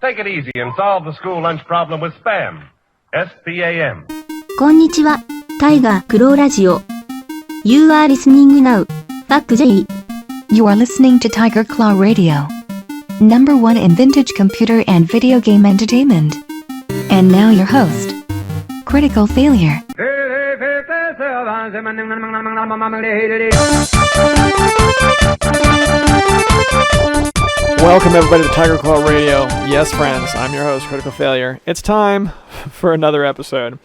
Take it easy and solve the school lunch problem with SPAM. S-P-A-M. こんにちは、タイガークローラジオ。You are listening now. Back J. You are listening to Tiger Claw Radio. Number 1 in vintage computer and video game entertainment. And now your host, Critical Failure. Welcome everybody to Tiger Claw Radio. Yes, friends, I'm your host, Critical Failure. It's time for another episode.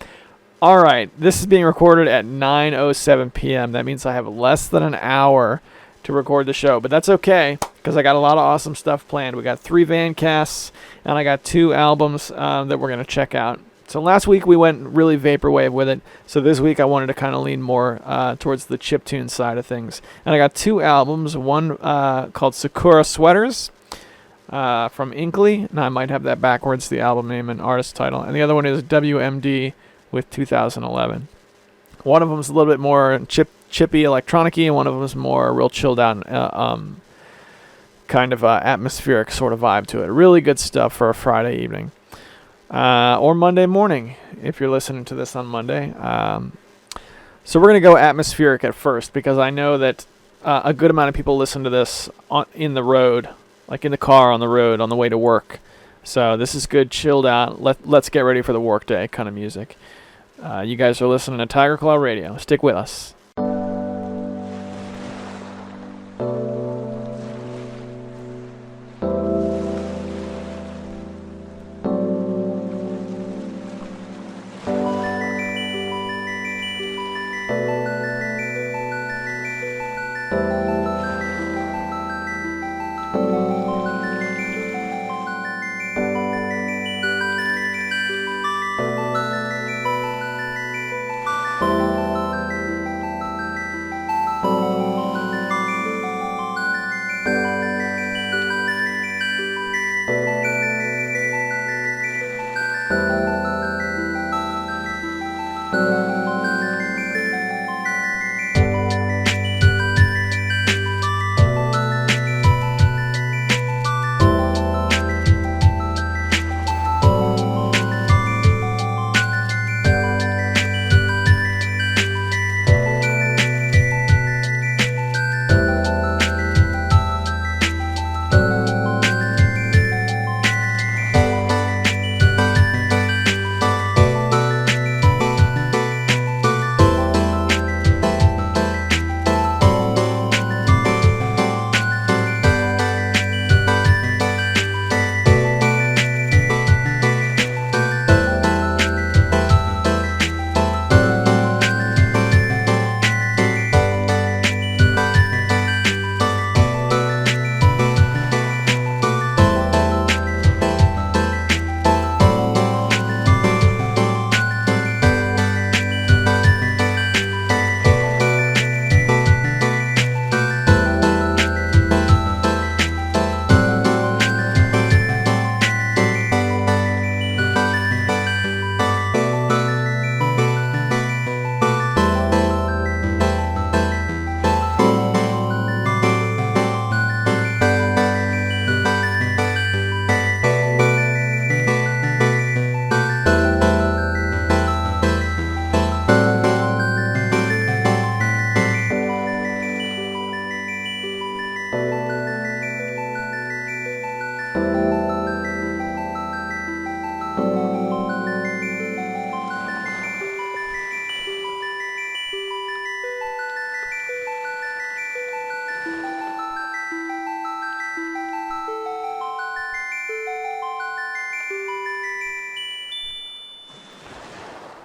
Alright, this is being recorded at 9:07 p.m. That means I have less than an hour to record the show, but that's okay, because I got a lot of awesome stuff planned. We got 3 van casts, and I got 2 albums that we're going to check out. So last week we went really vaporwave with it, so this week I wanted to kind of lean more towards the chiptune side of things. And I got 2 albums, one called Sakura Sweaters from Inkley. Now I might have that backwards, the album name and artist title. And the other one is WMD with 2011. One of them is a little bit more chippy, electronic-y, and one of them is more real chilled out, kind of atmospheric sort of vibe to it. Really good stuff for a Friday evening. Or Monday morning, if you're listening to this on Monday. So we're going to go atmospheric at first, because I know that a good amount of people listen to this in the road, like in the car on the road on the way to work. So this is good, chilled out, let's get ready for the workday kind of music. You guys are listening to Tiger Claw Radio. Stick with us.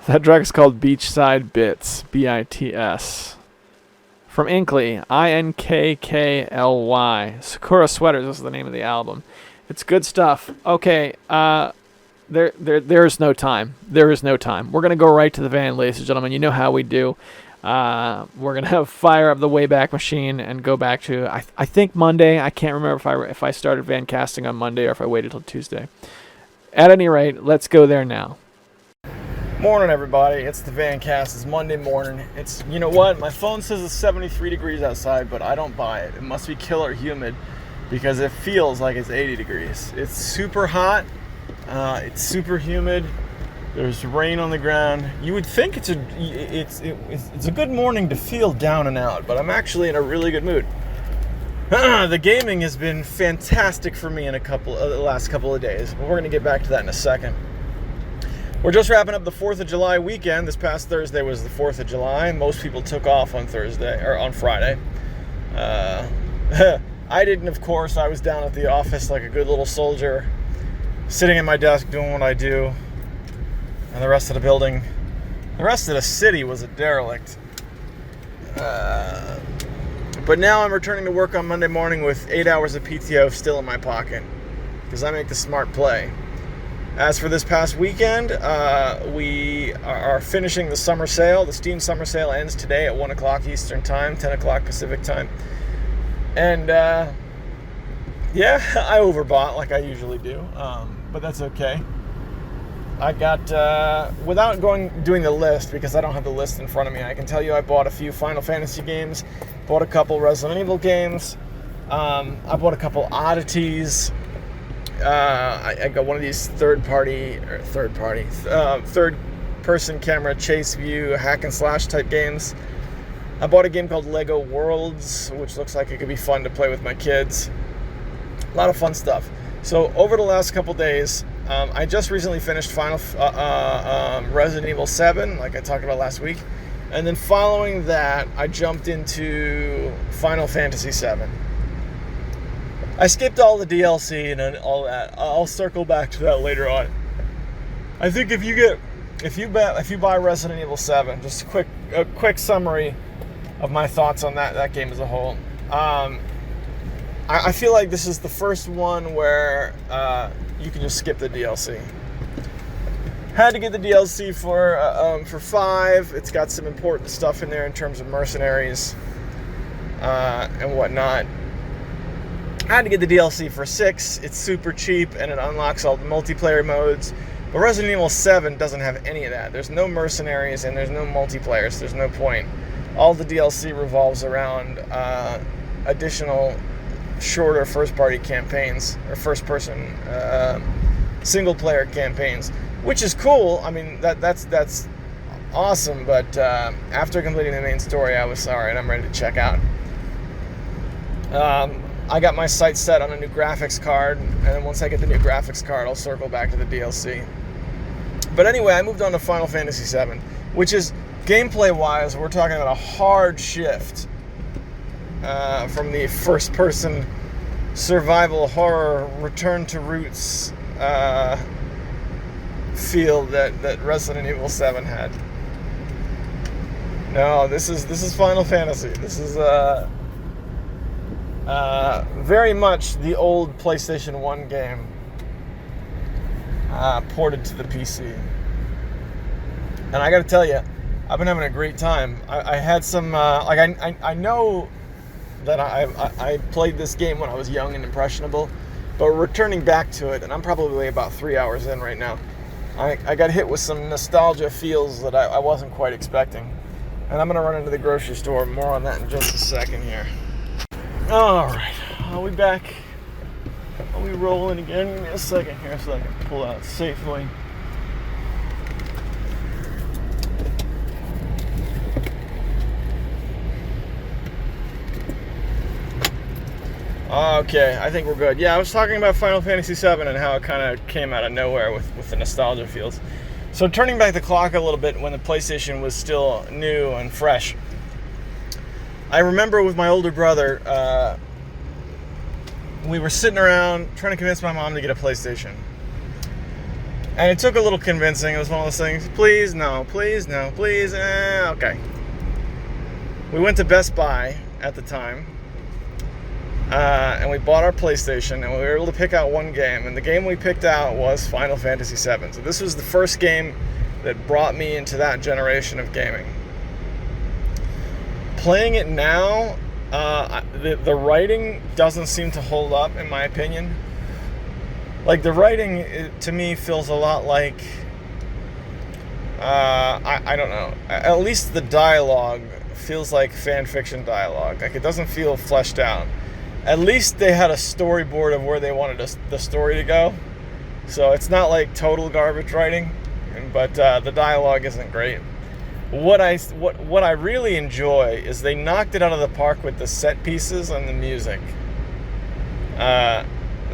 That track is called Beachside Bits, B-I-T-S. From Inkley, I-N-K-K-L-Y. Sakura Sweaters is the name of the album. It's good stuff. Okay, there is no time. There is no time. We're going to go right to the van, ladies and gentlemen. You know how we do. We're going to fire up the Wayback Machine and go back to, I think Monday. I can't remember if I started van casting on Monday or if I waited till Tuesday. At any rate, let's go there now. Morning, everybody. It's the van cast. It's Monday morning. It's, you know what? My phone says it's 73 degrees outside, but I don't buy it. It must be killer humid because it feels like it's 80 degrees. It's super hot, It's super humid. There's rain on the ground. You would think it's a good morning to feel down and out, but I'm actually in a really good mood. The gaming has been fantastic for me in the last couple of days. We're going to get back to that in a second. We're just wrapping up the 4th of July weekend. This past Thursday was the 4th of July. Most people took off on Friday. I didn't, of course. I was down at the office like a good little soldier, sitting at my desk doing what I do. And the rest of the city was a derelict. But now I'm returning to work on Monday morning with 8 hours of PTO still in my pocket, because I make the smart play. As for this past weekend, we are finishing the summer sale. The Steam summer sale ends today at 1 o'clock Eastern Time, 10 o'clock Pacific Time. And, I overbought like I usually do, but that's okay. I got, without doing the list, because I don't have the list in front of me, I can tell you I bought a few Final Fantasy games, bought a couple Resident Evil games, I bought a couple oddities. I got one of these third-person camera chase view hack and slash type games. I bought a game called Lego Worlds, which looks like it could be fun to play with my kids. A lot of fun stuff. So over the last couple days, I just recently finished Resident Evil 7, like I talked about last week. And then following that, I jumped into Final Fantasy 7. I skipped all the DLC and all that. I'll circle back to that later on. I think if you buy Resident Evil 7, just a quick summary of my thoughts on that game as a whole. I feel like this is the first one where you can just skip the DLC. Had to get the DLC for 5. It's got some important stuff in there in terms of mercenaries and whatnot. I had to get the DLC for 6. It's super cheap and it unlocks all the multiplayer modes. But Resident Evil 7 doesn't have any of that. There's no mercenaries and there's no multiplayer, so there's no point. All the DLC revolves around additional shorter first-party campaigns or first-person single-player campaigns, which is cool. I mean, that's awesome. But after completing the main story, I was alright. I'm ready to check out. I got my sights set on a new graphics card, and then once I get the new graphics card, I'll circle back to the DLC. But anyway, I moved on to Final Fantasy VII, which is, gameplay-wise, we're talking about a hard shift from the first-person survival horror return to roots feel that Resident Evil 7 had. No, this is Final Fantasy. This is very much the old PlayStation 1 game ported to the PC. And I gotta tell you, I've been having a great time. I had some, I know that I played this game when I was young and impressionable, but returning back to it, and I'm probably about 3 hours in right now, I got hit with some nostalgia feels that I wasn't quite expecting. And I'm gonna run into the grocery store. More on that in just a second here. Alright, are we back? Are we rolling again? Give me a second here so I can pull out safely. Okay, I think we're good. Yeah, I was talking about Final Fantasy VII and how it kind of came out of nowhere with the nostalgia feels. So turning back the clock a little bit when the PlayStation was still new and fresh, I remember with my older brother, we were sitting around trying to convince my mom to get a PlayStation. And it took a little convincing. It was one of those things, please, no, please, no, please, okay. We went to Best Buy at the time, and we bought our PlayStation, and we were able to pick out one game, and the game we picked out was Final Fantasy VII. So this was the first game that brought me into that generation of gaming. Playing it now, the writing doesn't seem to hold up, in my opinion. Like, the writing, to me, feels a lot like, I don't know, at least the dialogue feels like fan fiction dialogue. Like, it doesn't feel fleshed out. At least they had a storyboard of where they wanted the story to go. So it's not like total garbage writing, but the dialogue isn't great. What I really enjoy is they knocked it out of the park with the set pieces and the music.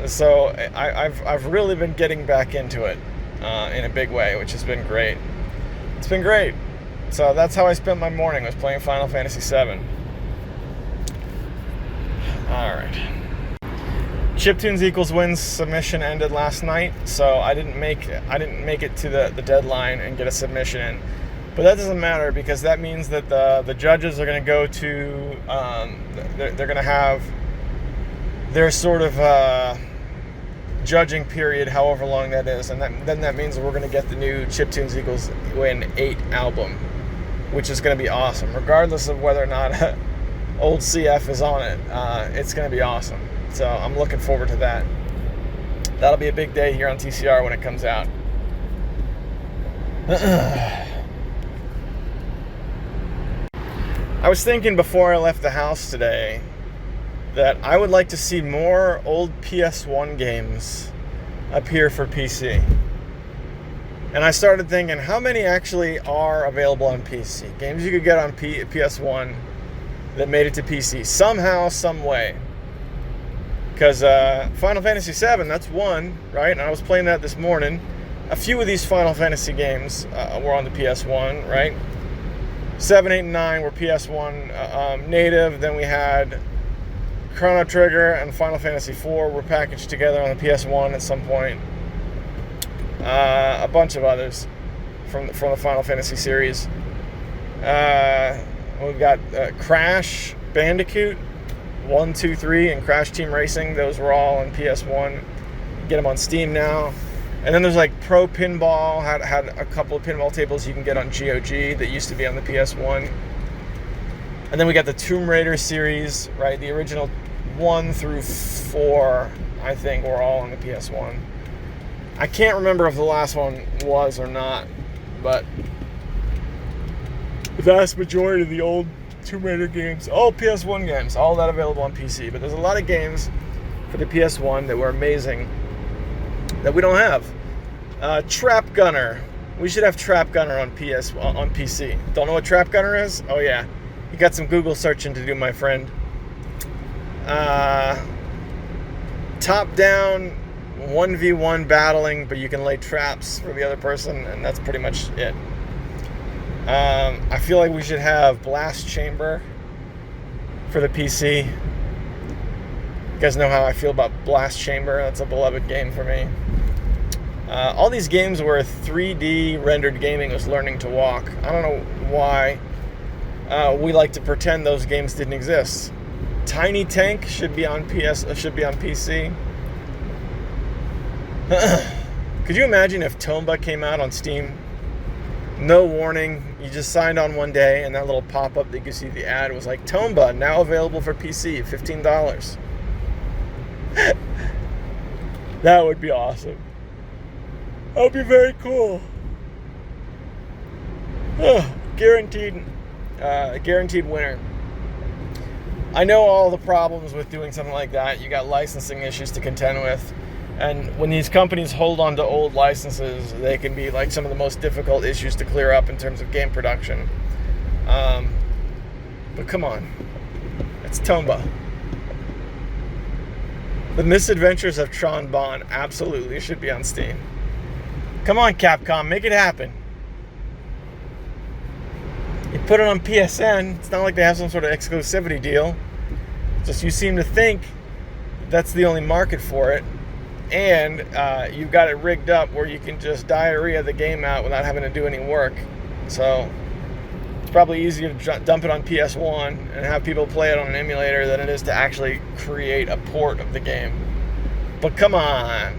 So I've really been getting back into it in a big way, which has been great. It's been great. So that's how I spent my morning, was playing Final Fantasy VII. All right. Chiptunes Equals Wins submission ended last night, so I didn't make it to the deadline and get a submission in. But that doesn't matter, because that means that the judges are going to go to they're going to have their sort of judging period, however long that is, and then that means that we're going to get the new Chiptunes Equals Win 8 album, which is going to be awesome, regardless of whether or not old CF is on it. It's going to be awesome. So I'm looking forward to that. That'll be a big day here on TCR when it comes out. I was thinking before I left the house today that I would like to see more old PS1 games appear for PC. And I started thinking, how many actually are available on PC? Games you could get on PS1 that made it to PC somehow, some way. Because Final Fantasy VII, that's one, right? And I was playing that this morning. A few of these Final Fantasy games were on the PS1, right? 7, 8, and 9 were PS1 native. Then we had Chrono Trigger and Final Fantasy IV were packaged together on the PS1 at some point. A bunch of others from the Final Fantasy series. We've got Crash Bandicoot 1, 2, 3, and Crash Team Racing. Those were all on PS1. You get them on Steam now. And then there's like Pro Pinball, had a couple of pinball tables you can get on GOG that used to be on the PS1. And then we got the Tomb Raider series, right? The original 1 through 4, I think, were all on the PS1. I can't remember if the last one was or not, but the vast majority of the old Tomb Raider games, all PS1 games, all that available on PC. But there's a lot of games for the PS1 that were amazing that we don't have. Trap Gunner. We should have Trap Gunner on PC. Don't know what Trap Gunner is? Oh yeah. You got some Google searching to do, my friend. Top-down 1v1 battling, but you can lay traps for the other person, and that's pretty much it. I feel like we should have Blast Chamber for the PC. You guys know how I feel about Blast Chamber. That's a beloved game for me. All these games where 3D rendered gaming was learning to walk. I don't know why we like to pretend those games didn't exist. Tiny Tank should be on PC. Could you imagine if Tomba came out on Steam? No warning, you just signed on one day, and that little pop-up that you see the ad was like, Tomba, now available for PC, $15. That would be awesome. That would be very cool. Guaranteed winner. I know all the problems with doing something like that. You got licensing issues to contend with. And when these companies hold on to old licenses, they can be like some of the most difficult issues to clear up in terms of game production. But come on. It's Tomba. The Misadventures of Tron Bonne absolutely should be on Steam. Come on, Capcom, make it happen. You put it on PSN, it's not like they have some sort of exclusivity deal. Just you seem to think that's the only market for it. And you've got it rigged up where you can just diarrhea the game out without having to do any work. So it's probably easier to dump it on PS1 and have people play it on an emulator than it is to actually create a port of the game. But come on.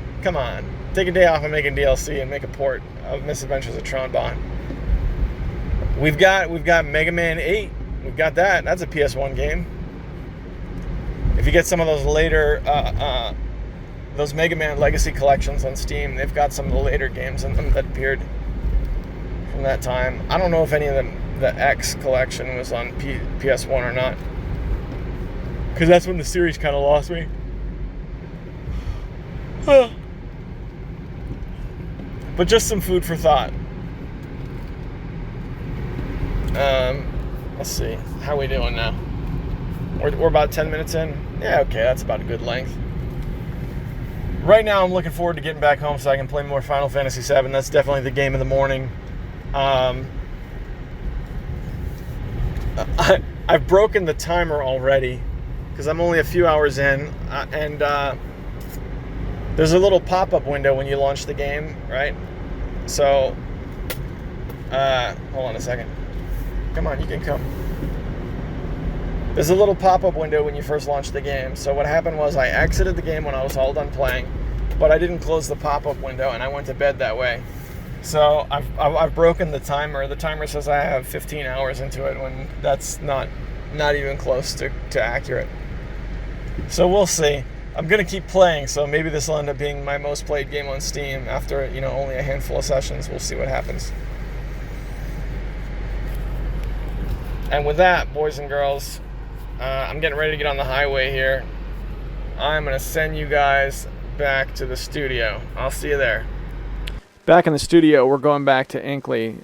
Take a day off and make a DLC and make a port of Misadventures of Tron Bonne. We've got Mega Man 8. We've got that. That's a PS1 game. If you get some of those later, those Mega Man Legacy collections on Steam, they've got some of the later games in them that appeared from that time. I don't know if any of the X collection was on PS1 or not, because that's when the series kind of lost me. But just some food for thought. Let's see. How are we doing now? We're about 10 minutes in. Yeah, okay, that's about a good length. Right now, I'm looking forward to getting back home so I can play more Final Fantasy VII. That's definitely the game of the morning. I've broken the timer already because I'm only a few hours in, and there's a little pop-up window when you launch the game, right? So, hold on a second. Come on, you can come. There's a little pop-up window when you first launch the game. So what happened was I exited the game when I was all done playing, but I didn't close the pop-up window, and I went to bed that way. So I've broken the timer. The timer says I have 15 hours into it when that's not even close to accurate. So we'll see. I'm going to keep playing, so maybe this will end up being my most played game on Steam after, only a handful of sessions. We'll see what happens. And with that, boys and girls, I'm getting ready to get on the highway here. I'm going to send you guys back to the studio. I'll see you there. Back in the studio, we're going back to Inkley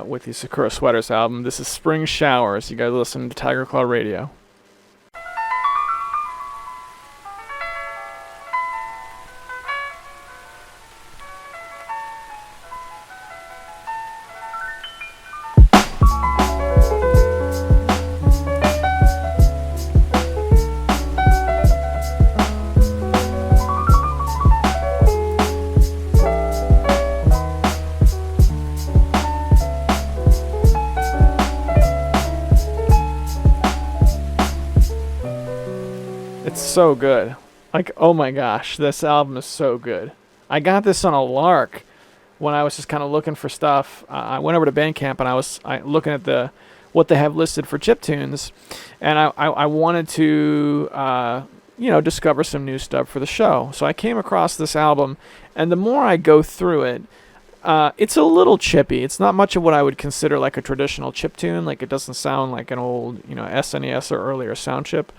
with the Sakura Sweaters album. This is Spring Showers. You guys listen to Tiger Claw Radio. So good. Like, oh my gosh, this album is so good. I got this on a lark when I was just kind of looking for stuff. I went over to Bandcamp and I was looking at what they have listed for chiptunes, and I wanted to discover some new stuff for the show. So I came across this album, and the more I go through it, it's a little chippy. It's not much of what I would consider like a traditional chiptune. Like, it doesn't sound like an old SNES or earlier sound chip.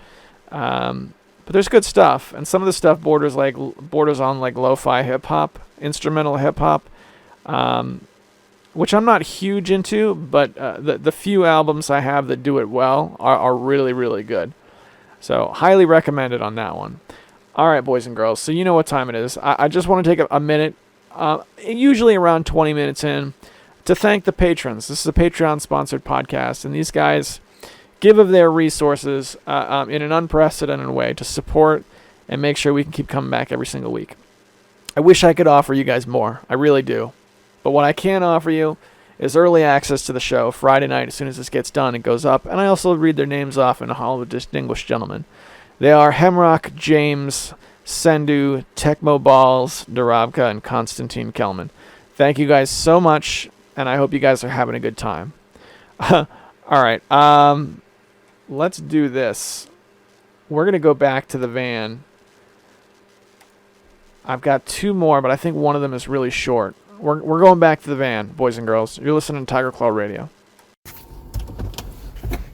But there's good stuff, and some of the stuff borders on like lo-fi hip-hop, instrumental hip-hop, which I'm not huge into, but the few albums I have that do it well are really, really good. So highly recommended on that one. All right, boys and girls, so you know what time it is. I just want to take a minute, usually around 20 minutes in, to thank the patrons. This is a Patreon-sponsored podcast, and these guys give of their resources in an unprecedented way to support and make sure we can keep coming back every single week. I wish I could offer you guys more. I really do. But what I can offer you is early access to the show Friday night. As soon as this gets done, it goes up. And I also read their names off in a hall of distinguished gentlemen. They are Hemrock, James, Sendu, Tecmo Balls, Duravka, and Konstantin Kelman. Thank you guys so much, and I hope you guys are having a good time. All right. Let's do this. We're going to go back to the van. I've got two more, but I think one of them is really short. We're going back to the van, boys and girls. You're listening to Tiger Claw Radio.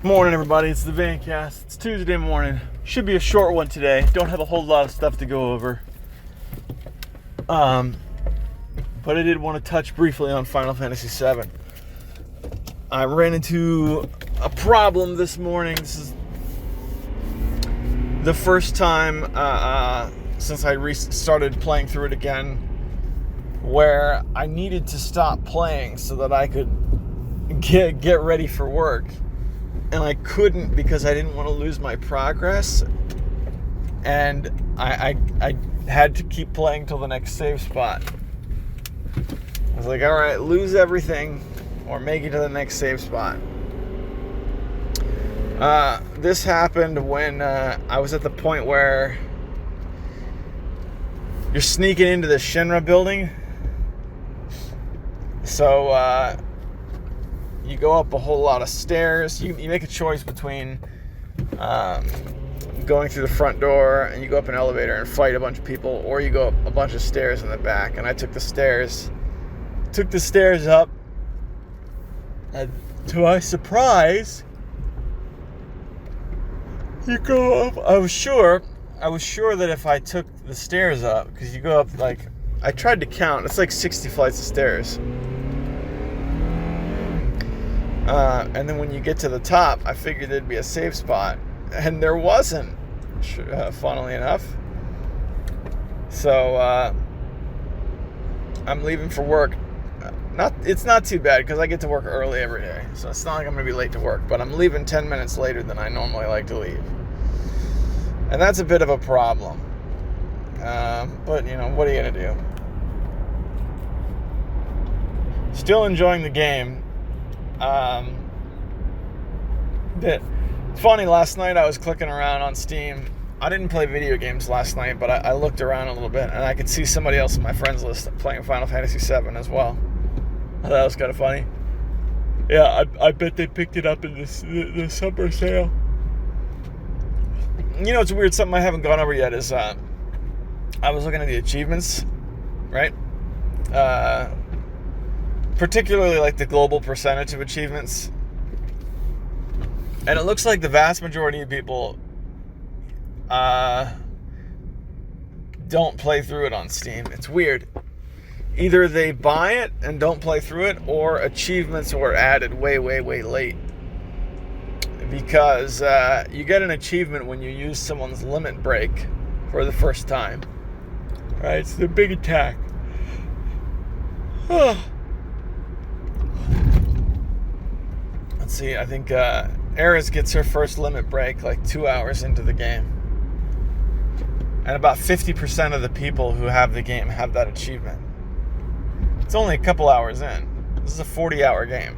Morning, everybody. It's the Vancast. It's Tuesday morning. Should be a short one today. Don't have a whole lot of stuff to go over. But I did want to touch briefly on Final Fantasy VII. I ran into a problem this morning. This is the first time since I started playing through it again where I needed to stop playing so that I could get ready for work. And I couldn't because I didn't want to lose my progress. And I had to keep playing till the next save spot. I was like, all right, lose everything or make it to the next save spot. This happened when I was at the point where you're sneaking into the Shinra building. So you go up a whole lot of stairs. You make a choice between going through the front door and you go up an elevator and fight a bunch of people, or you go up a bunch of stairs in the back. And I took the stairs. Took the stairs up. And to my surprise, you go up. I was sure that if I took the stairs up, because you go up like I tried to count. It's like 60 flights of stairs. And then when you get to the top, I figured there'd be a safe spot. And there wasn't, funnily enough. So I'm leaving for work. It's not too bad because I get to work early every day. So it's not like I'm going to be late to work. But I'm leaving 10 minutes later than I normally like to leave. And that's a bit of a problem. But, what are you going to do? Still enjoying the game. It's funny, last night I was clicking around on Steam. I didn't play video games last night, but I looked around a little bit, and I could see somebody else on my friends list playing Final Fantasy VII as well. I thought that was kind of funny. Yeah, I bet they picked it up in the summer sale. It's weird, something I haven't gone over yet is I was looking at the achievements, right? Particularly like the global percentage of achievements. And it looks like the vast majority of people don't play through it on Steam. It's weird. Either they buy it and don't play through it, or achievements were added way, way, way late. Because you get an achievement when you use someone's limit break for the first time. Right? It's the big attack. Let's see, I think Eris gets her first limit break like 2 hours into the game. And about 50% of the people who have the game have that achievement. It's only a couple hours in. This is a 40-hour game.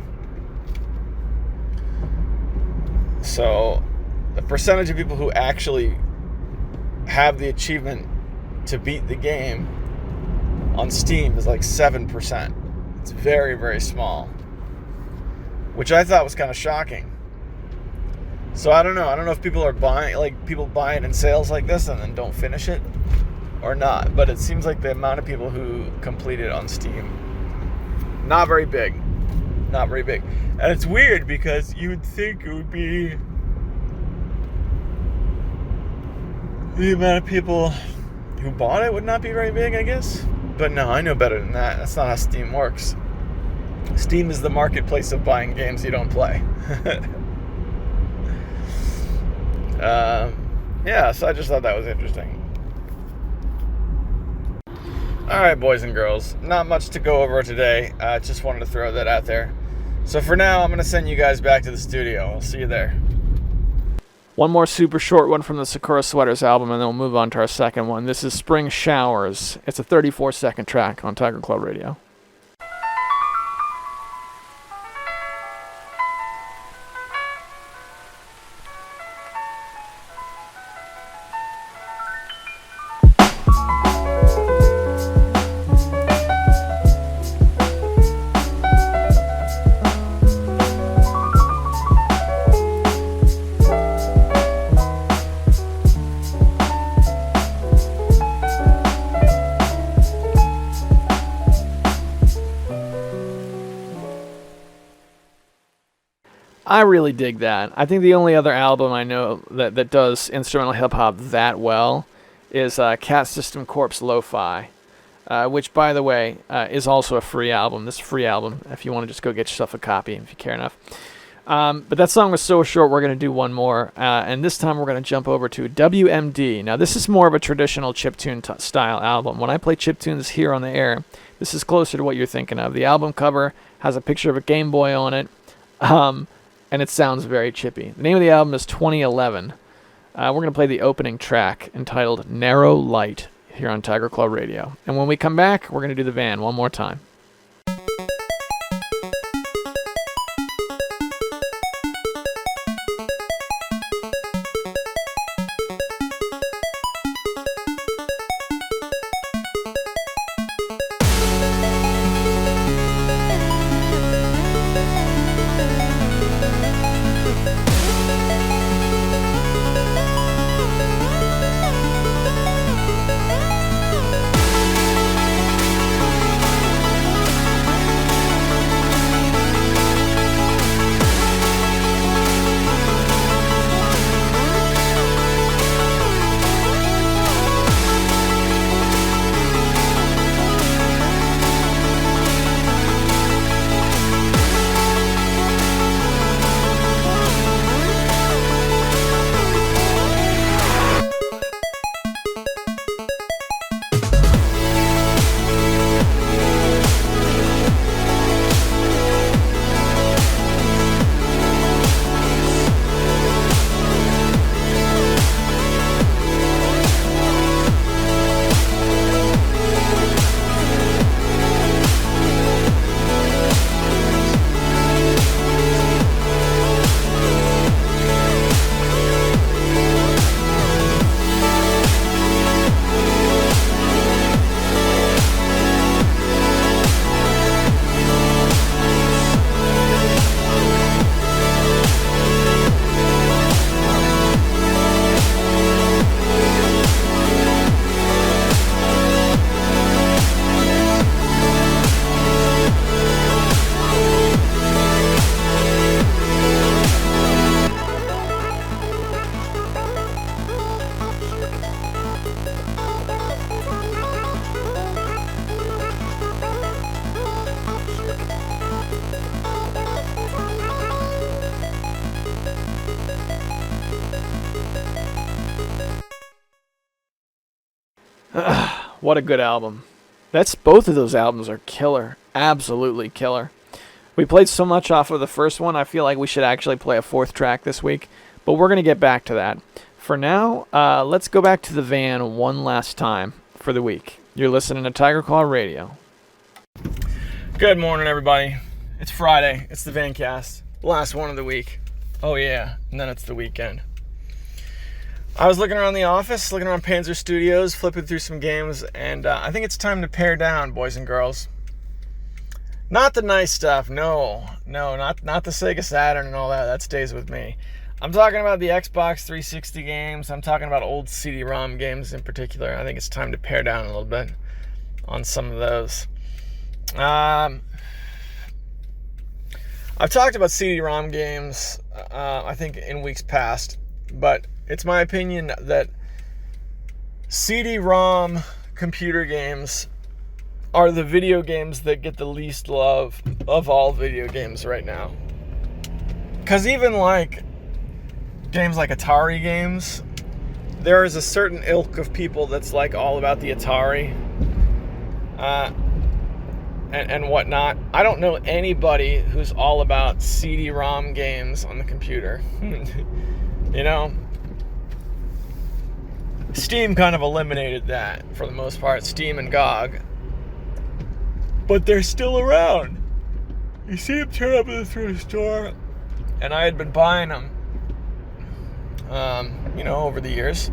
So the percentage of people who actually have the achievement to beat the game on Steam is like 7%. It's very, very small. Which I thought was kind of shocking. So I don't know. I don't know if people are people buy it in sales like this and then don't finish it or not. But it seems like the amount of people who complete it on Steam, not very big. Not very big. And it's weird because you would think it would be the amount of people who bought it would not be very big, I guess. But no, I know better than that. That's not how Steam works. Steam is the marketplace of buying games you don't play. Yeah, so I just thought that was interesting. Alright, boys and girls, not much to go over today. I just wanted to throw that out there. So for now, I'm going to send you guys back to the studio. I'll see you there. One more super short one from the Sakura Sweaters album, and then we'll move on to our second one. This is Spring Showers. It's a 34-second track on Tiger Club Radio. I really dig that. I think the only other album I know that does instrumental hip-hop that well is Cat System Corpse Lo-Fi, which, by the way, is also a free album. This is a free album if you want to just go get yourself a copy if you care enough. But that song was so short, we're going to do one more. And this time we're going to jump over to WMD. Now, this is more of a traditional chiptune style album. When I play chiptunes here on the air, this is closer to what you're thinking of. The album cover has a picture of a Game Boy on it. And it sounds very chippy. The name of the album is 2011. We're going to play the opening track entitled Narrow Light here on Tiger Claw Radio. And when we come back, we're going to do the van one more time. what a good album. Both of those albums are killer. Absolutely killer. We played so much off of the first one, I feel like we should actually play a fourth track this week, but we're going to get back to that. For now, let's go back to the van one last time for the week. You're listening to Tiger Claw Radio. Good morning, everybody. It's Friday. It's the Vancast. Last one of the week. Oh, yeah. And then it's the weekend. I was looking around the office, looking around Panzer Studios, flipping through some games, and I think it's time to pare down, boys and girls. Not the nice stuff. No, not the Sega Saturn and all that. That stays with me. I'm talking about the Xbox 360 games. I'm talking about old CD-ROM games in particular. I think it's time to pare down a little bit on some of those. I've talked about CD-ROM games, I think, in weeks past, but it's my opinion that CD-ROM computer games are the video games that get the least love of all video games right now. Because even like games like Atari games, there is a certain ilk of people that's like all about the Atari and whatnot. I don't know anybody who's all about CD-ROM games on the computer. You know? Steam kind of eliminated that for the most part, Steam and GOG. But they're still around. You see them turn up in the thrift store, and I had been buying them, over the years.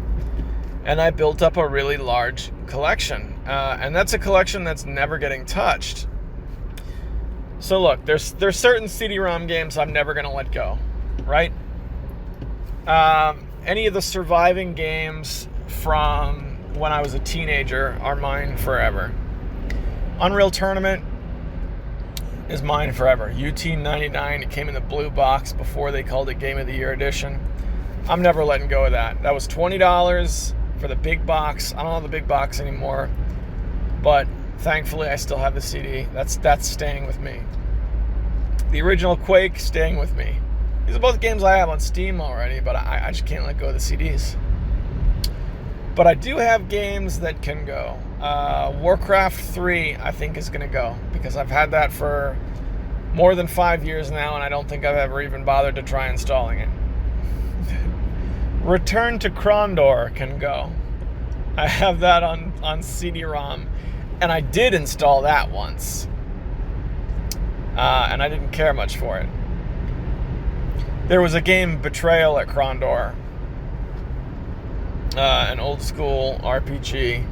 And I built up a really large collection. And that's a collection that's never getting touched. So look, there's certain CD-ROM games I'm never going to let go, right? Any of the surviving games from when I was a teenager are mine forever. Unreal Tournament is mine forever. UT99, it came in the blue box before they called it Game of the Year Edition. I'm never letting go of that. That was $20 for the big box. I don't have the big box anymore, but thankfully I still have the CD. That's staying with me. The original Quake, staying with me. These are both games I have on Steam already, but I just can't let go of the CDs. But I do have games that can go. Warcraft 3, I think, is going to go, because I've had that for more than 5 years now, and I don't think I've ever even bothered to try installing it. Return to Krondor can go. I have that on CD-ROM, and I did install that once. And I didn't care much for it. There was a game, Betrayal at Krondor, an old school RPG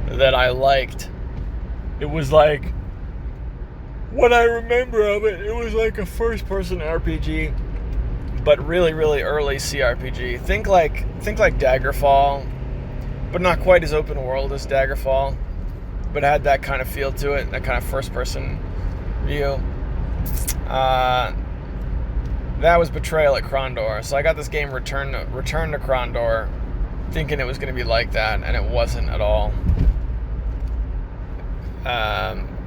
that I liked. It was like, what I remember of it, it was like a first-person RPG, but really, really early CRPG. Think like Daggerfall, but not quite as open world as Daggerfall, but had that kind of feel to it, that kind of first-person view. That was Betrayal at Krondor. So I got this game Return to Krondor, thinking it was going to be like that, and it wasn't at all.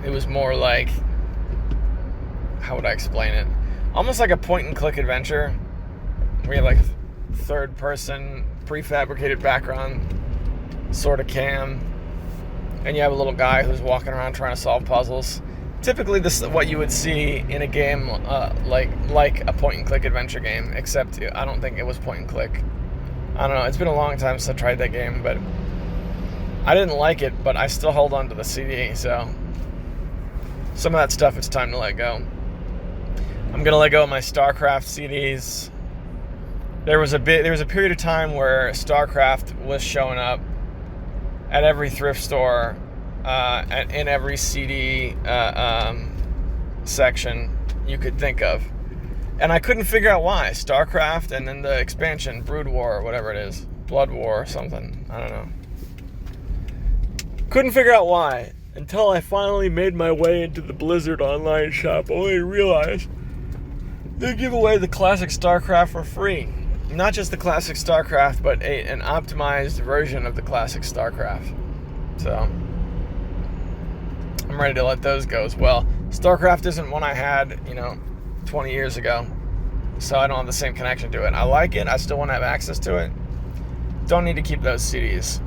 It was more like, how would I explain it? Almost like a point-and-click adventure, where you have like third-person, prefabricated background, sort of cam, and you have a little guy who's walking around trying to solve puzzles. Typically, this is what you would see in a game like a point-and-click adventure game, except I don't think it was point-and-click. I don't know. It's been a long time since I tried that game, but I didn't like it, but I still hold on to the CD, so some of that stuff it's time to let go. I'm going to let go of my StarCraft CDs. There was a period of time where StarCraft was showing up at every thrift store, in every CD section you could think of. And I couldn't figure out why. StarCraft and then the expansion, Brood War or whatever it is. Blood War or something. I don't know. Couldn't figure out why until I finally made my way into the Blizzard online shop, only to realize they give away the classic StarCraft for free. Not just the classic StarCraft, but an optimized version of the classic StarCraft. So I'm ready to let those go as well. StarCraft isn't one I had, 20 years ago, so I don't have the same connection to it. I like it. I still want to have access to it. Don't need to keep those CDs.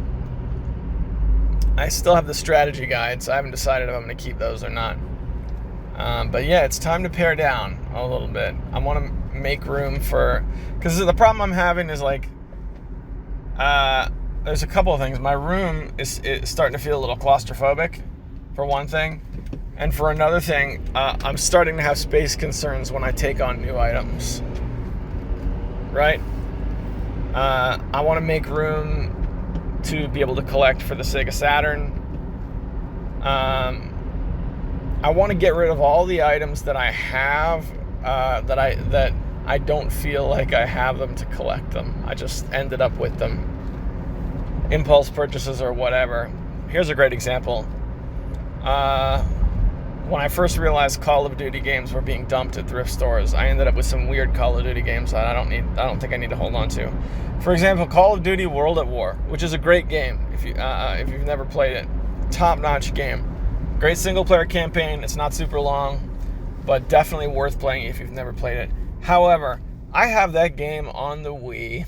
I still have the strategy guides. I haven't decided if I'm going to keep those or not. But yeah, it's time to pare down a little bit. I want to make room for... Because the problem I'm having is like... there's a couple of things. My room is starting to feel a little claustrophobic, for one thing. And for another thing, I'm starting to have space concerns when I take on new items. Right? I want to make room to be able to collect for the Sega Saturn. I want to get rid of all the items that I have that I don't feel like I have them to collect them. I just ended up with them. Impulse purchases or whatever. Here's a great example. When I first realized Call of Duty games were being dumped at thrift stores, I ended up with some weird Call of Duty games that I don't think I need to hold on to. For example, Call of Duty World at War, which is a great game if you've never played it. Top-notch game. Great single-player campaign. It's not super long, but definitely worth playing if you've never played it. However, I have that game on the Wii.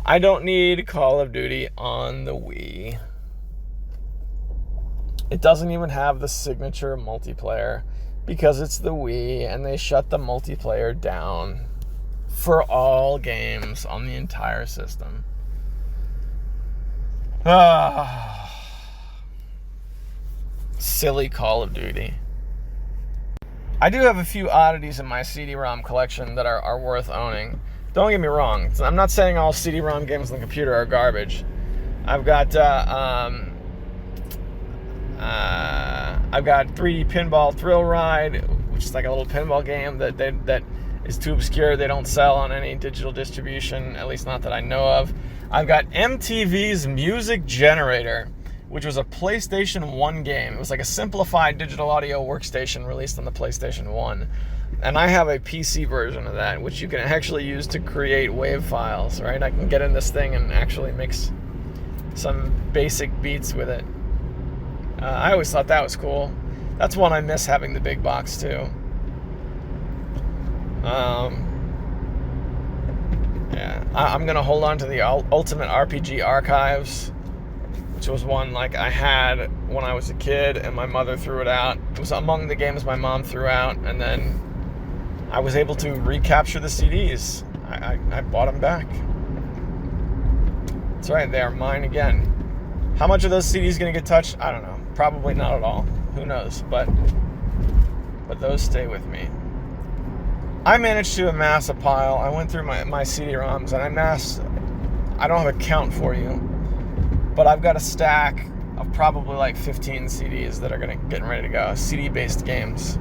I don't need Call of Duty on the Wii. It doesn't even have the signature multiplayer because it's the Wii and they shut the multiplayer down for all games on the entire system. Silly Call of Duty. I do have a few oddities in my CD-ROM collection that are worth owning. Don't get me wrong. I'm not saying all CD-ROM games on the computer are garbage. I've got 3D Pinball Thrill Ride, which is like a little pinball game that is too obscure. They don't sell on any digital distribution, at least not that I know of. I've got MTV's Music Generator, which was a PlayStation 1 game. It was like a simplified digital audio workstation released on the PlayStation 1. And I have a PC version of that, which you can actually use to create wave files, right? I can get in this thing and actually mix some basic beats with it. I always thought that was cool. That's one I miss having the big box too. Yeah, I'm gonna hold on to the Ultimate RPG Archives, which was one like I had when I was a kid, and my mother threw it out. It was among the games my mom threw out, and then I was able to recapture the CDs. I bought them back. That's right, they are mine again. How much of those CDs gonna get touched? I don't know. Probably not at all. Who knows? But those stay with me. I managed to amass a pile. I went through my CD-ROMs and I don't have a count for you, but I've got a stack of probably like 15 CDs that are getting ready to go. CD-based games.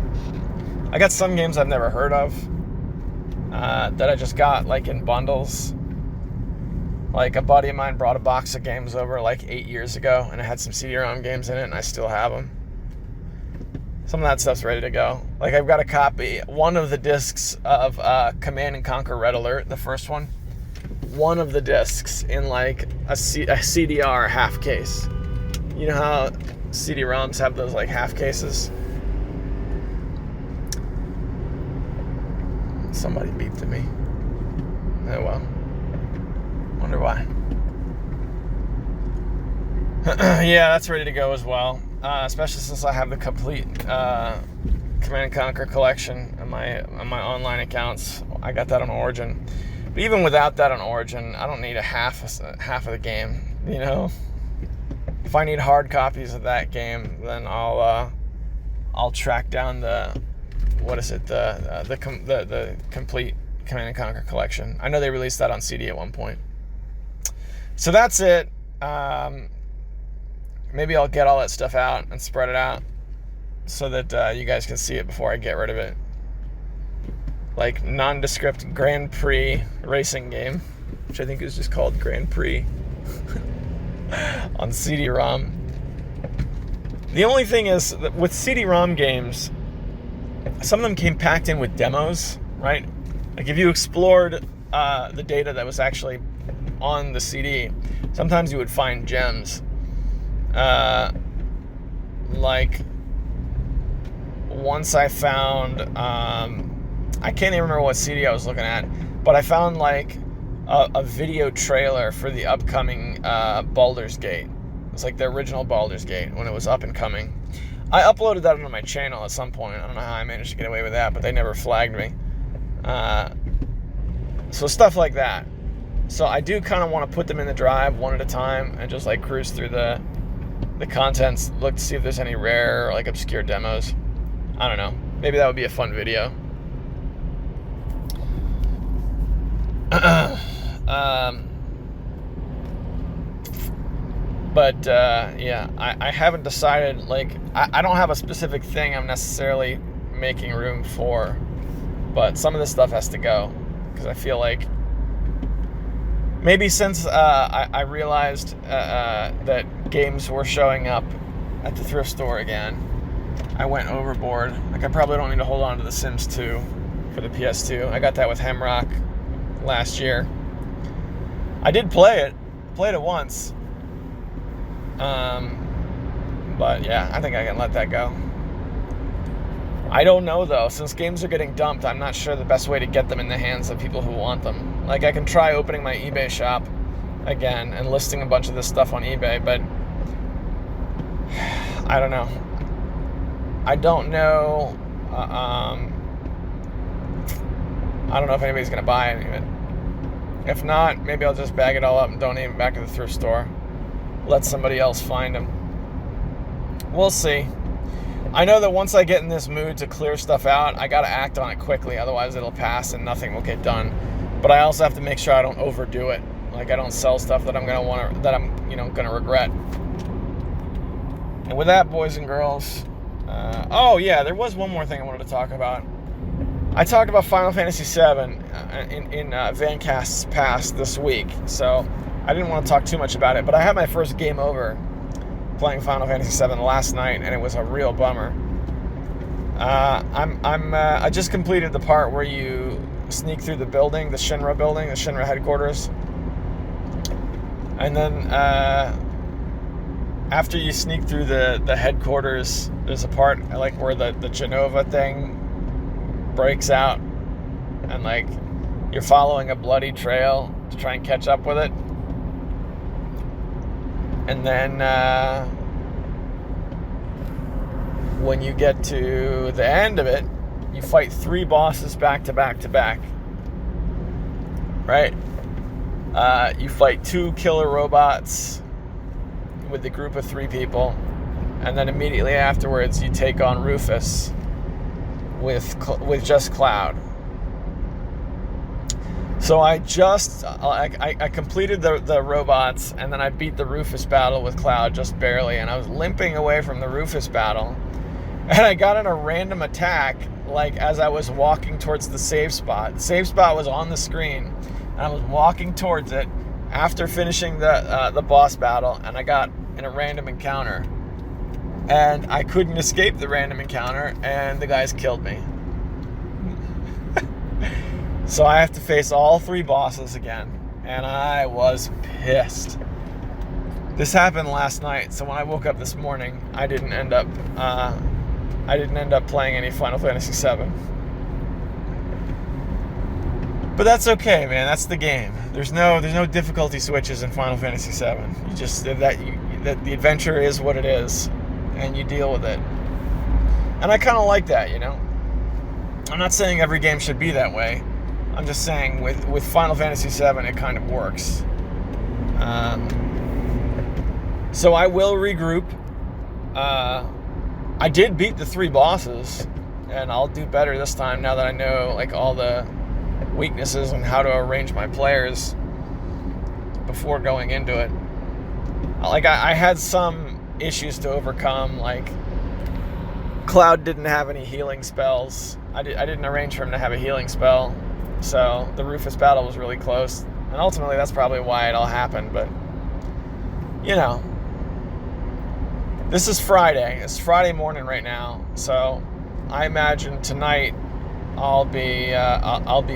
I got some games I've never heard of that I just got like in bundles. Like a buddy of mine brought a box of games over like 8 years ago, and it had some CD-ROM games in it, and I still have them. Some of that stuff's ready to go. Like I've got a copy, one of the discs of Command & Conquer Red Alert, the first one. One of the discs in like a CDR half case. You know how CD-ROMs have those like half cases? Somebody beeped at me. Oh well. Wonder why. Yeah, that's ready to go as well. Especially since I have the complete Command & Conquer collection on my online accounts. I got that on Origin. But even without that on Origin, I don't need a half of the game. You know, if I need hard copies of that game, then I'll track down the complete Command & Conquer collection. I know they released that on CD at one point. So that's it. Maybe I'll get all that stuff out and spread it out so that you guys can see it before I get rid of it. Like nondescript Grand Prix racing game, which I think is just called Grand Prix on CD-ROM. The only thing is that with CD-ROM games, some of them came packed in with demos, right? Like if you explored the data that was actually on the CD, sometimes you would find gems. Like once I found, I can't even remember what CD I was looking at, but I found like a video trailer for the upcoming Baldur's Gate. It's like the original Baldur's Gate when it was up and coming. I uploaded that onto my channel at some point. I don't know how I managed to get away with that, but they never flagged me. So stuff like that. So I do kind of want to put them in the drive one at a time and just like cruise through the contents, look to see if there's any rare or like obscure demos. I don't know. Maybe that would be a fun video. But yeah, I haven't decided, like, I don't have a specific thing I'm necessarily making room for, but some of this stuff has to go, because I feel like maybe since I realized that games were showing up at the thrift store again, I went overboard. Like, I probably don't need to hold on to The Sims 2 for the PS2. I got that with Hemrock last year. I did played it once. But yeah, I think I can let that go. I don't know though, since games are getting dumped, I'm not sure the best way to get them in the hands of people who want them. Like, I can try opening my eBay shop again and listing a bunch of this stuff on eBay, but I don't know. I don't know. I don't know if anybody's gonna buy any of it. If not, maybe I'll just bag it all up and donate them back to the thrift store. Let somebody else find them. We'll see. I know that once I get in this mood to clear stuff out, I gotta act on it quickly, otherwise it'll pass and nothing will get done. But I also have to make sure I don't overdo it. Like, I don't sell stuff that I'm gonna regret. And with that, boys and girls, oh yeah, there was one more thing I wanted to talk about. I talked about Final Fantasy VII in Vancast's past this week, so I didn't want to talk too much about it, but I had my first game over playing Final Fantasy VII last night, and it was a real bummer. I just completed the part where you sneak through the building, the Shinra headquarters, and then after you sneak through the headquarters, there's a part like where the Genova thing breaks out, and like you're following a bloody trail to try and catch up with it. And then when you get to the end of it, you fight 3 bosses back to back to back. Right? You fight 2 killer robots with a group of 3 people, and then immediately afterwards you take on Rufus with just Cloud. So I completed the robots, and then I beat the Rufus battle with Cloud just barely, and I was limping away from the Rufus battle, and I got in a random attack like as I was walking towards the save spot. The save spot was on the screen, and I was walking towards it after finishing the boss battle, and I got in a random encounter, and I couldn't escape the random encounter, and the guys killed me. So I have to face all 3 bosses again, and I was pissed. This happened last night, so when I woke up this morning, I didn't end up playing any Final Fantasy VII. But that's okay, man. That's the game. There's no difficulty switches in Final Fantasy VII. You just that the adventure is what it is, and you deal with it. And I kind of like that, you know. I'm not saying every game should be that way. I'm just saying with Final Fantasy VII, it kind of works. So I will regroup. I did beat the 3 bosses, and I'll do better this time now that I know like all the weaknesses and how to arrange my players before going into it. Like I had some issues to overcome, like Cloud didn't have any healing spells. I didn't arrange for him to have a healing spell. So the Rufus battle was really close, and ultimately that's probably why it all happened. But you know, this is Friday. It's Friday morning right now, so I imagine tonight I'll be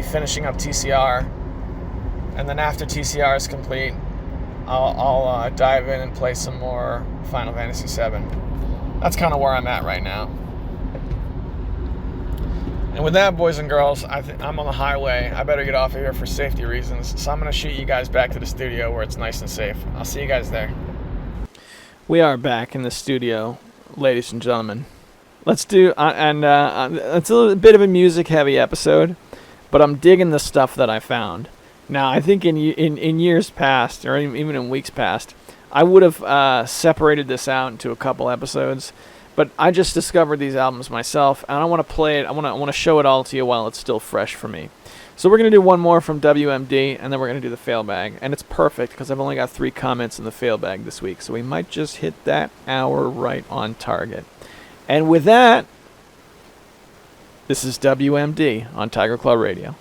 finishing up TCR, and then after TCR is complete, I'll dive in and play some more Final Fantasy VII. That's kind of where I'm at right now. And with that, boys and girls, I'm on the highway. I better get off of here for safety reasons. So I'm going to shoot you guys back to the studio where it's nice and safe. I'll see you guys there. We are back in the studio, ladies and gentlemen. Let's do, it's a bit of a music-heavy episode, but I'm digging the stuff that I found. Now, I think in years past, or even in weeks past, I would have separated this out into a couple episodes. But I just discovered these albums myself, and I want to play it. I want to show it all to you while it's still fresh for me. So we're going to do one more from WMD, and then we're going to do the fail bag. And it's perfect, because I've only got 3 comments in the fail bag this week. So we might just hit that hour right on target. And with that, this is WMD on Tiger Claw Radio.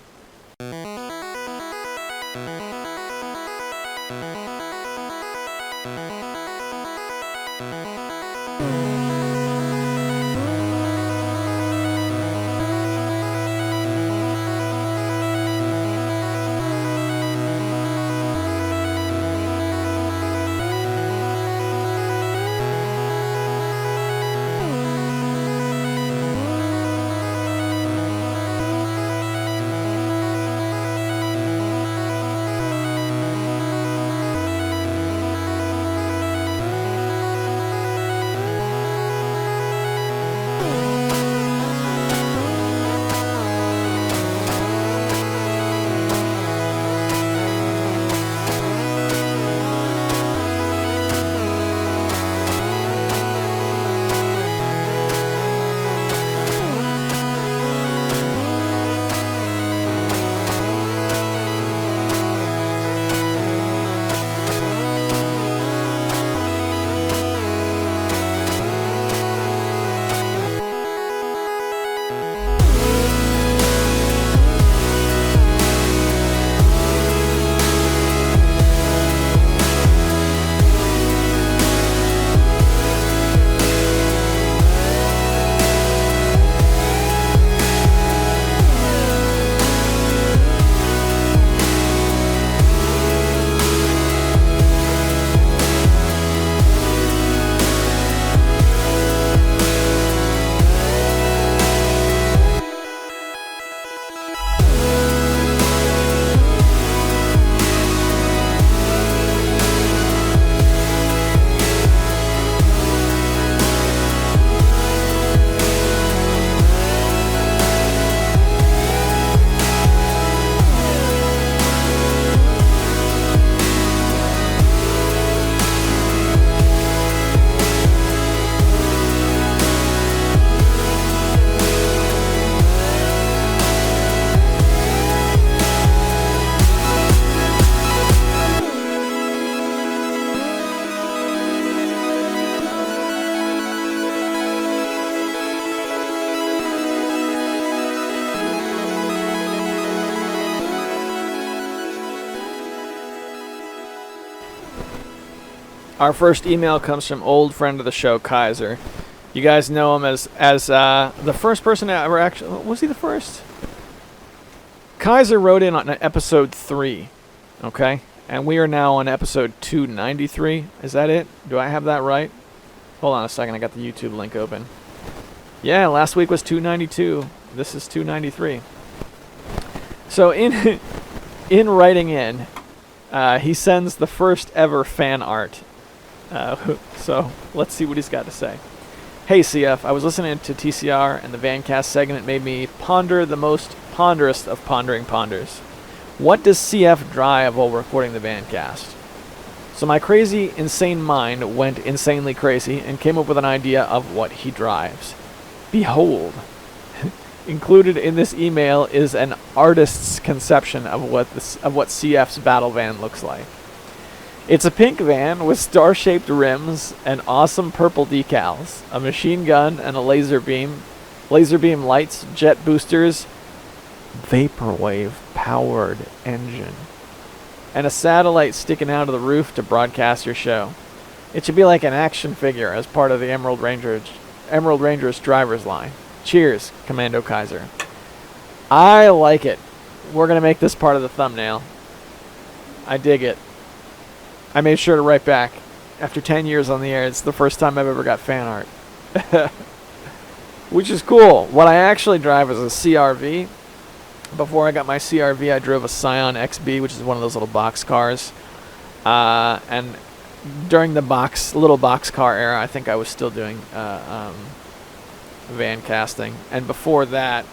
Our first email comes from old friend of the show, Kaiser. You guys know him as the first person to ever actually... Was he the first? Kaiser wrote in on episode 3, okay? And we are now on episode 293. Is that it? Do I have that right? Hold on a second, I got the YouTube link open. Yeah, last week was 292. This is 293. So in writing in, he sends the first ever fan art. So let's see what he's got to say. Hey CF, I was listening to TCR and the Vancast segment made me ponder the most ponderous of pondering ponders. What does CF drive while recording the Vancast? So my crazy, insane mind went insanely crazy and came up with an idea of what he drives. Behold. Included in this email is an artist's conception of what CF's battle van looks like. It's a pink van with star-shaped rims and awesome purple decals, a machine gun and a laser beam lights, jet boosters, vaporwave-powered engine, and a satellite sticking out of the roof to broadcast your show. It should be like an action figure as part of the Emerald Ranger's driver's line. Cheers, Commando Kaiser. I like it. We're going to make this part of the thumbnail. I dig it. I made sure to write back. After 10 years on the air, it's the first time I've ever got fan art. which is cool. What I actually drive is a CRV. Before I got my CRV, I drove a Scion XB, which is one of those little box cars. And during the little box car era, I think I was still doing van casting. And before that,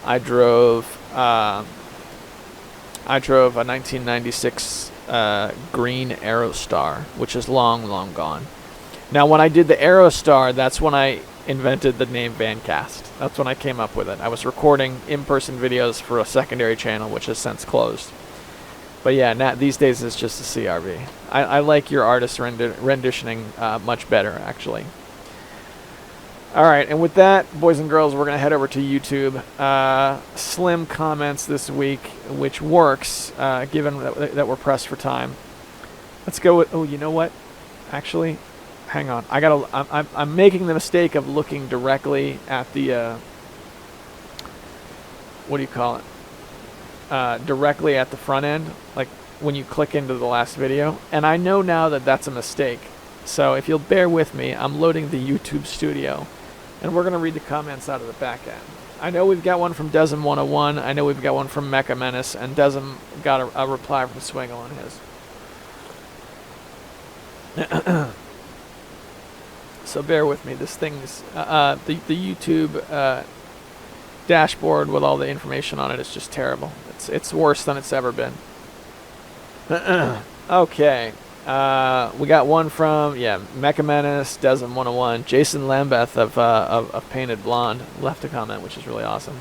I drove a 1996 green Aerostar, which is long, long gone. Now, when I did the Aerostar, that's when I invented the name Vancast. That's when I came up with it. I was recording in-person videos for a secondary channel, which has since closed. But yeah, now these days it's just a CRV. I like your artist renditioning much better, actually. All right, and with that, boys and girls, we're going to head over to YouTube. Slim comments this week, which works, given that we're pressed for time. Let's go with, oh, you know what? Actually, hang on. I'm making the mistake of looking directly at the, what do you call it? Directly at the front end, like when you click into the last video. And I know now that that's a mistake. So if you'll bear with me, I'm loading the YouTube studio. And we're going to read the comments out of the back end. I know we've got one from Desm101. I know we've got one from Mecha Menace. And Desm got a reply from Swingle on his. So bear with me. This thing's... the YouTube dashboard with all the information on it is just terrible. It's worse than it's ever been. Okay. We got one from, Mecha Menace, Desm101, Jason Lambeth of Painted Blonde left a comment, which is really awesome.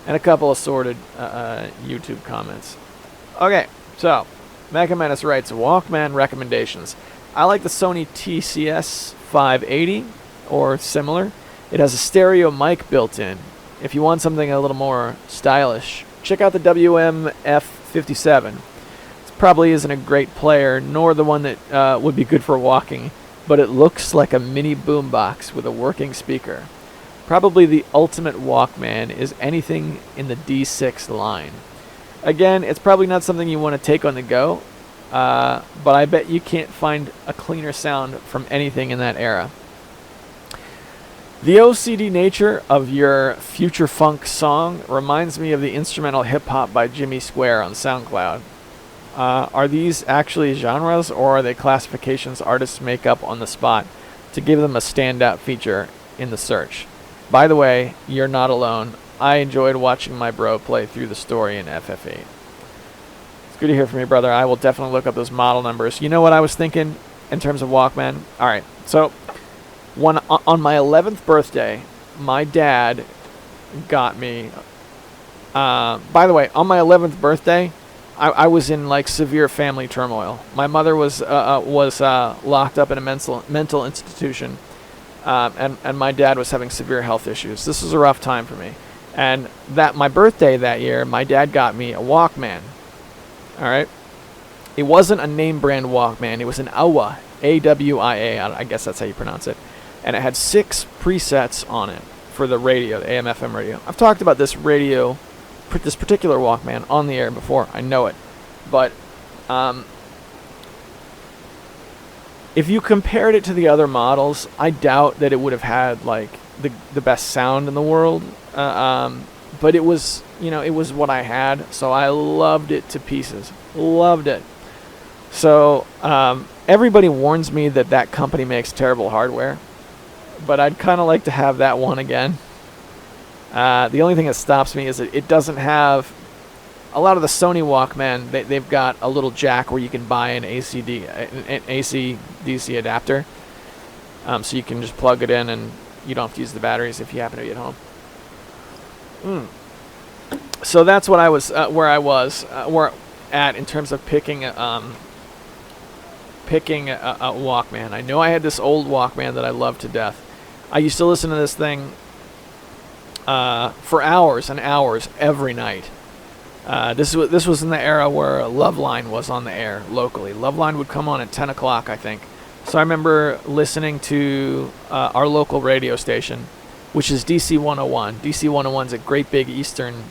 And a couple of sorted YouTube comments. Okay, so Mecha Menace writes, Walkman recommendations. I like the Sony TCS 580 or similar. It has a stereo mic built in. If you want something a little more stylish, check out the WM-F57. Probably isn't a great player, nor the one that would be good for walking, but it looks like a mini boombox with a working speaker. Probably the ultimate Walkman is anything in the D6 line. Again, it's probably not something you want to take on the go, but I bet you can't find a cleaner sound from anything in that era. The OCD nature of your future funk song reminds me of the instrumental hip-hop by Jimmy Square on SoundCloud. Are these actually genres, or are they classifications artists make up on the spot to give them a standout feature in the search? By the way, you're not alone. I enjoyed watching my bro play through the story in FF8. It's good to hear from you, brother. I will definitely look up those model numbers. You know what I was thinking in terms of Walkman? All right, so on my 11th birthday, my dad got me... by the way, on my 11th birthday... I was in like severe family turmoil. My mother was locked up in a mental institution, and my dad was having severe health issues. This was a rough time for me. And my birthday that year, my dad got me a Walkman. All right, it wasn't a name brand Walkman. It was an AWA, AWIA. I guess that's how you pronounce it. And it had 6 presets on it for the radio, the AM/FM radio. I've talked about this radio. This particular Walkman on the air before. I know it. But if you compared it to the other models, I doubt that it would have had like the best sound in the world. But it was, it was what I had, so I loved it to pieces. Loved it. So everybody warns me that company makes terrible hardware, but I'd kind of like to have that one again. The only thing that stops me is that it doesn't have... A lot of the Sony Walkman, they've got a little jack where you can buy an AC/DC adapter. So you can just plug it in and you don't have to use the batteries if you happen to be at home. So that's what I was, where I was at in terms of picking a Walkman. I know I had this old Walkman that I loved to death. I used to listen to this thing for hours and hours every night. This was in the era where Loveline was on the air locally. Loveline would come on at 10 o'clock, I think. So I remember listening to our local radio station, which is DC 101. DC 101 is a great big eastern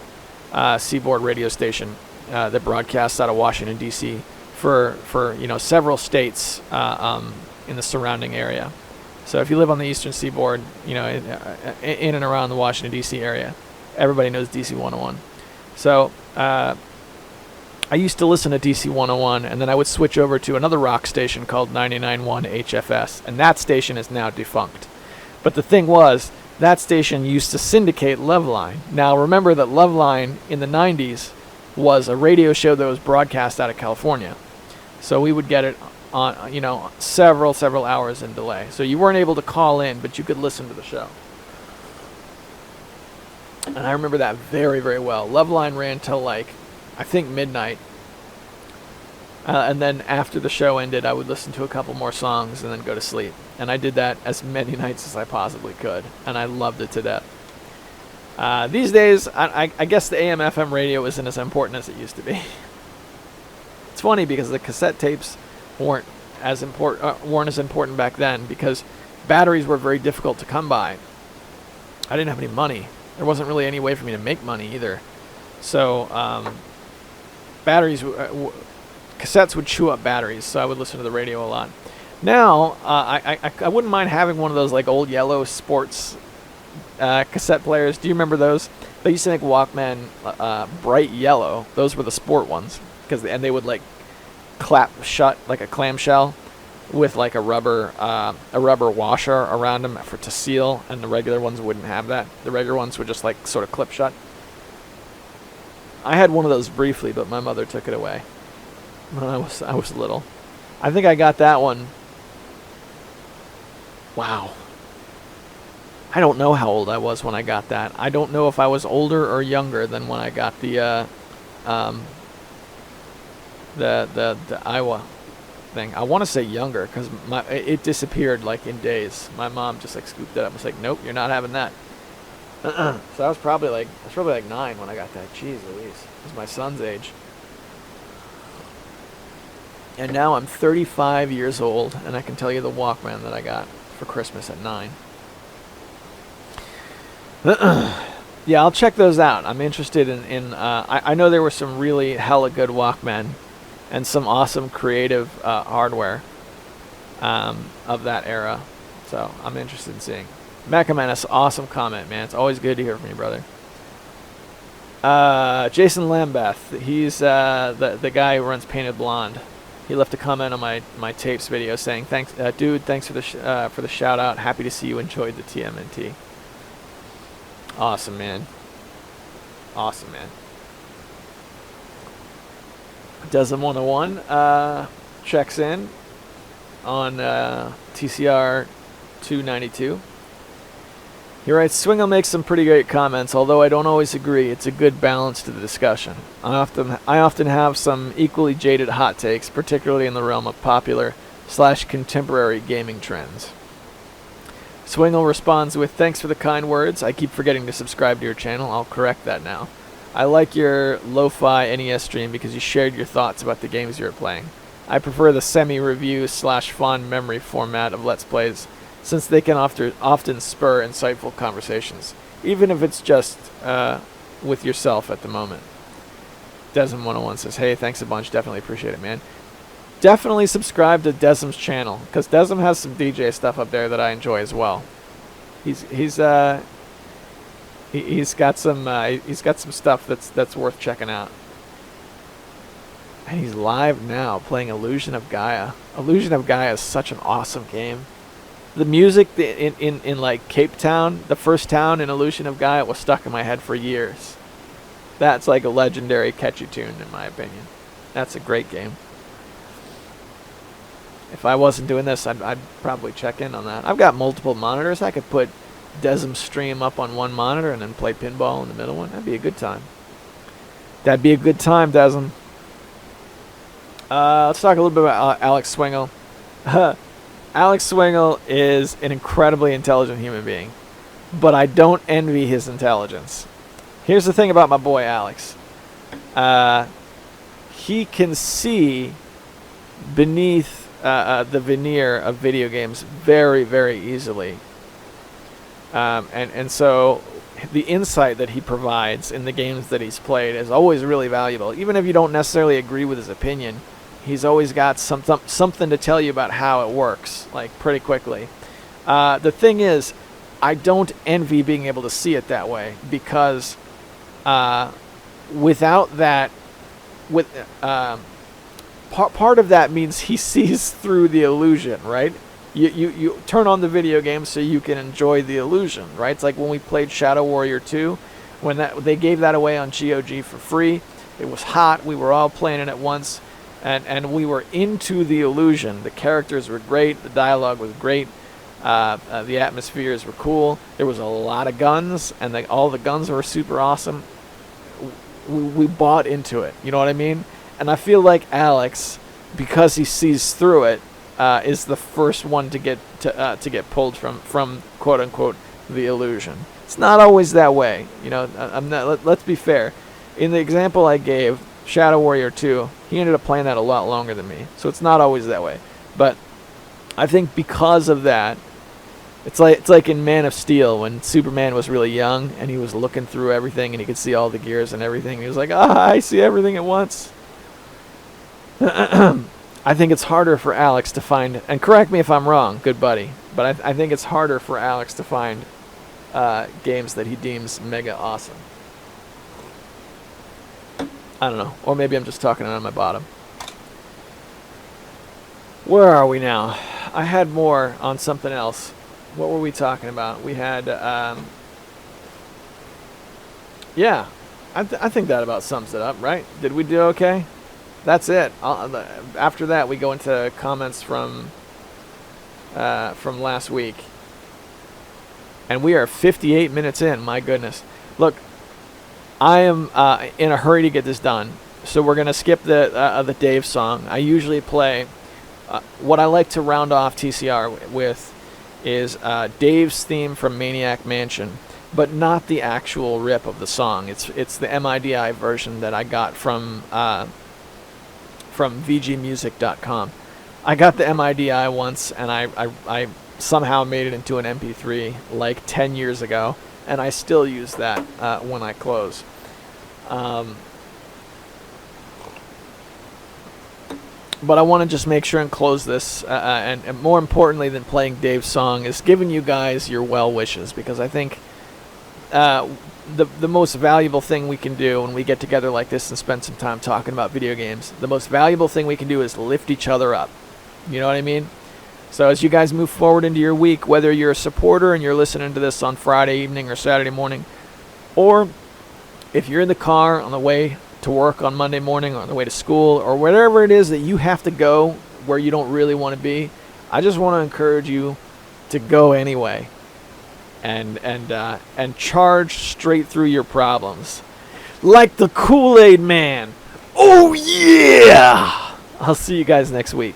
seaboard radio station that broadcasts out of Washington, D.C. for several states in the surrounding area. So if you live on the Eastern Seaboard, in and around the Washington, D.C. area, everybody knows DC 101. So I used to listen to DC 101, and then I would switch over to another rock station called 99.1 HFS, and that station is now defunct. But the thing was, that station used to syndicate Loveline. Now remember that Loveline in the 90s was a radio show that was broadcast out of California. So we would get it on, several hours in delay. So you weren't able to call in, but you could listen to the show. And I remember that very, very well. Loveline ran till I think midnight. And then after the show ended, I would listen to a couple more songs and then go to sleep. And I did that as many nights as I possibly could. And I loved it to death. These days, I guess the AM/FM radio isn't as important as it used to be. It's funny because the cassette tapes weren't as important back then because batteries were very difficult to come by. I didn't have any money. There wasn't really any way for me to make money either. So cassettes would chew up batteries, so I would listen to the radio a lot. Now, I wouldn't mind having one of those old yellow sports cassette players. Do you remember those? They used to make Walkman bright yellow. Those were the sport ones, and they would clap shut like a clamshell with a rubber washer around them to seal, and the regular ones wouldn't have that. The regular ones would just sort of clip shut. I had one of those briefly, but my mother took it away when I was little. I think I got that one. Wow. I don't know how old I was when I got that. I don't know if I was older or younger than when I got the Iowa thing. I want to say younger because it disappeared in days. My mom just scooped it up and was like, "Nope, you're not having that." So I was probably 9 when I got that. Jeez Louise, it was my son's age. And now I'm 35 years old, and I can tell you the Walkman that I got for Christmas at 9. Yeah, I'll check those out. I'm interested in I know there were some really hella good Walkmen and some awesome creative hardware of that era. So I'm interested in seeing. Mecha Menace, awesome comment, man. It's always good to hear from you, brother. Jason Lambeth, he's the guy who runs Painted Blonde. He left a comment on my tapes video saying, "Thanks, dude. Thanks for the shout out. Happy to see you enjoyed the TMNT." Awesome, man. Awesome, man. Desm 101 checks in on TCR 292. He writes, Swingle makes some pretty great comments, although I don't always agree. It's a good balance to the discussion. I often have some equally jaded hot takes, particularly in the realm of popular/contemporary gaming trends. Swingle responds with, thanks for the kind words. I keep forgetting to subscribe to your channel. I'll correct that now. I like your lo-fi NES stream because you shared your thoughts about the games you were playing. I prefer the semi-review/fond memory format of Let's Plays, since they can often spur insightful conversations, even if it's just with yourself at the moment. Desm101 says, hey, thanks a bunch. Definitely appreciate it, man. Definitely subscribe to Desm's channel, because Desm has some DJ stuff up there that I enjoy as well. He's got some stuff that's worth checking out. And he's live now playing Illusion of Gaia. Illusion of Gaia is such an awesome game. The music in like Cape Town, the first town in Illusion of Gaia, was stuck in my head for years. That's like a legendary catchy tune in my opinion. That's a great game. If I wasn't doing this, I'd probably check in on that. I've got multiple monitors. I could put Desm's stream up on one monitor and then play pinball in the middle one. That'd be a good time. That'd be a good time, Desm. Let's talk a little bit about Alex Swingle. Alex Swingle is an incredibly intelligent human being, but I don't envy his intelligence. Here's the thing about my boy Alex. He can see beneath the veneer of video games very, very easily. And so the insight that he provides in the games that he's played is always really valuable. Even if you don't necessarily agree with his opinion, he's always got something to tell you about how it works, like pretty quickly. The thing is, I don't envy being able to see it that way, because without that, part of that means he sees through the illusion, right? You turn on the video game so you can enjoy the illusion, right? It's like when we played Shadow Warrior 2, when they gave that away on GOG for free. It was hot. We were all playing it at once, and we were into the illusion. The characters were great. The dialogue was great. The atmospheres were cool. There was a lot of guns, and all the guns were super awesome. We bought into it. You know what I mean? And I feel like Alex, because he sees through it, is the first one to get pulled from quote unquote the illusion. It's not always that way, you know. Let's be fair. In the example I gave, Shadow Warrior 2, he ended up playing that a lot longer than me, so it's not always that way. But I think because of that, it's like in Man of Steel when Superman was really young and he was looking through everything and he could see all the gears and everything. He was like, I see everything at once. I think it's harder for Alex to find, and correct me if I'm wrong, good buddy, but I think it's harder for Alex to find games that he deems mega awesome. I don't know, or maybe I'm just talking out of my bottom. Where are we now? I had more on something else. What were we talking about? We had, yeah, I think that about sums it up, right? Did we do okay? That's it. After that, we go into comments from last week. And we are 58 minutes in, my goodness. Look, I am in a hurry to get this done. So we're going to skip the Dave song. I usually play, what I like to round off TCR with is Dave's theme from Maniac Mansion, but not the actual rip of the song. It's the MIDI version that I got from VGmusic.com. I got the MIDI once, and I somehow made it into an MP3 like 10 years ago, and I still use that when I close. But I want to just make sure and close this, and more importantly than playing Dave's song is giving you guys your well wishes, because I think the most valuable thing we can do when we get together like this and spend some time talking about video games, the most valuable thing we can do is lift each other up. You know what I mean? So as you guys move forward into your week, whether you're a supporter and you're listening to this on Friday evening or Saturday morning, or if you're in the car on the way to work on Monday morning or on the way to school or wherever it is that you have to go where you don't really want to be, I just want to encourage you to go anyway and charge straight through your problems like the Kool-Aid Man. Oh yeah! I'll see you guys next week.